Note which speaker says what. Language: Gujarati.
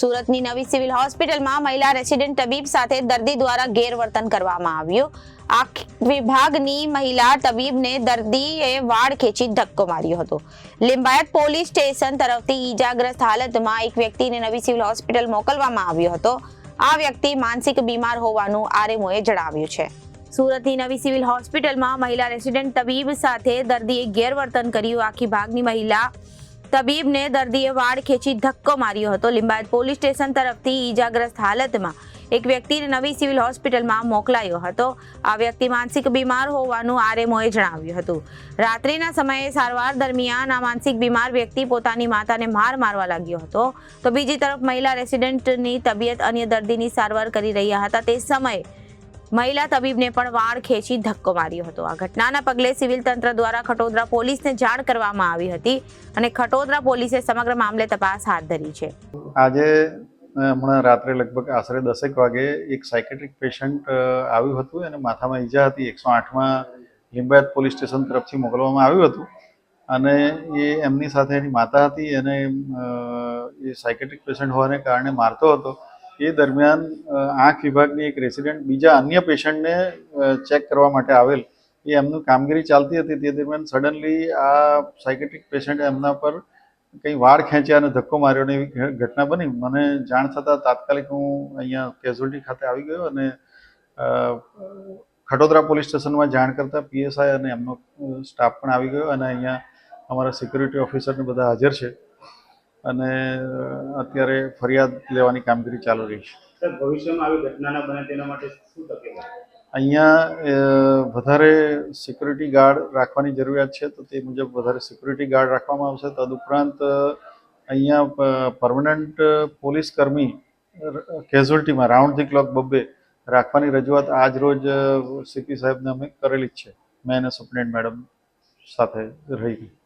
Speaker 1: સુરતની નવી સિવિલ હોસ્પિટલમાં મહિલા રેસિડેન્ટ તબીબ સાથે દર્દી દ્વારા ગેરવર્તન કરવામાં આવ્યું। આ વિભાગની મહિલા તબીબને દર્દીએ વાળ ખેંચી ધક્કો માર્યો હતો। લિંબાયત પોલીસ સ્ટેશન તરફથી ઈજાગ્રસ્ત હાલતમાં એક વ્યક્તિને નવી સિવિલ હોસ્પિટલ મોકલવામાં આવ્યો હતો। આ વ્યક્તિ માનસિક બીમાર હોવાનું આરએમઓએ જણાવ્યું છે। સુરતની નવી સિવિલ હોસ્પિટલમાં મહિલા રેસિડેન્ટ તબીબ સાથે દર્દીએ ગેરવર્તન કર્યું। આખી ભાગની મહિલા તબીબને દર્દીએ વાળ ખેંચી ધક્કો માર્યો હતો। લિંબાયત પોલીસ સ્ટેશન તરફથી ઈજાગ્રસ્ત હાલતમાં એક વ્યક્તિને નવી સિવિલ હોસ્પિટલમાં મોકલાયો હતો। આ વ્યક્તિ માનસિક બીમાર હોવાનું આરએમઓએ જણાવ્યું હતું। રાત્રિના સમયે સારવાર દરમિયાન આ માનસિક બીમાર વ્યક્તિ પોતાની માતાને માર મારવા લાગ્યો હતો, તો બીજી તરફ મહિલા રેસિડેન્ટની તબિયત અન્ય દર્દીની સારવાર કરી રહ્યા હતા તે સમયે મહિલા તબીબને પણ વાળ ખેંચી ધક્કો માર્યો હતો। આ ઘટનાના પગલે સિવિલ તંત્ર દ્વારા ખટોદરા પોલીસને જાણ કરવામાં આવી હતી અને ખટોદરા પોલીસે સમગ્ર મામલે તપાસ હાથ ધરી છે।
Speaker 2: આજે હમણાં રાત્રે લગભગ આશરે 10 વાગે એક સાયકેટ્રિક પેશન્ટ આવ્યું હતું અને માથામાં ઈજા હતી। 108માં લિંબાયત પોલીસ સ્ટેશન તરફથી મોકલવામાં આવ્યું હતું અને એ એમની સાથે એની માતા હતી અને એ સાયકેટ્રિક પેશન્ટ હોવાને કારણે મારતો હતો। એ દરમિયાન આંખ વિભાગની એક રેસિડેન્ટ બીજા અન્ય પેશન્ટને ચેક કરવા માટે આવેલ, એ એમનું કામગીરી ચાલતી હતી તે દરમિયાન સડનલી આ સાયકેટ્રિક પેશન્ટે એમના પર કંઈ વાળ ખેંચ્યા અને ધક્કો માર્યો ને એવી ઘટના બની। મને જાણ થતાં તાત્કાલિક હું અહીંયા કેઝ્યુઅલ્ટી ખાતે આવી ગયો અને ખટોદરા પોલીસ સ્ટેશનમાં જાણ કરતાં પીએસઆઈ અને એમનો સ્ટાફ પણ આવી ગયો અને અહીંયા અમારા સિક્યુરિટી ઓફિસરને બધા હાજર છે અને અત્યારે ફરિયાદ લેવાની કામગીરી ચાલુ રહી છે।
Speaker 3: ભવિષ્યમાં આવી ઘટના ન બને તેના માટે શું તકેદારી?
Speaker 2: અહીંયા વધારે સિક્યુરિટી ગાર્ડ રાખવાની જરૂરિયાત છે, તો તે મુજબ વધારે સિક્યુરિટી ગાર્ડ રાખવામાં આવશે। તદુપરાંત અહીંયા પરમનન્ટ પોલીસ કર્મી કેઝ્યુઅલ્ટીમાં રાઉન્ડ ધી ક્લોક 2 રાખવાની રજૂઆત આજ રોજ સીપી સાહેબને અમે કરેલી જ છે। મેં અને સુપ્રિન્ટેન્ડન્ટ મેડમ સાથે રહી।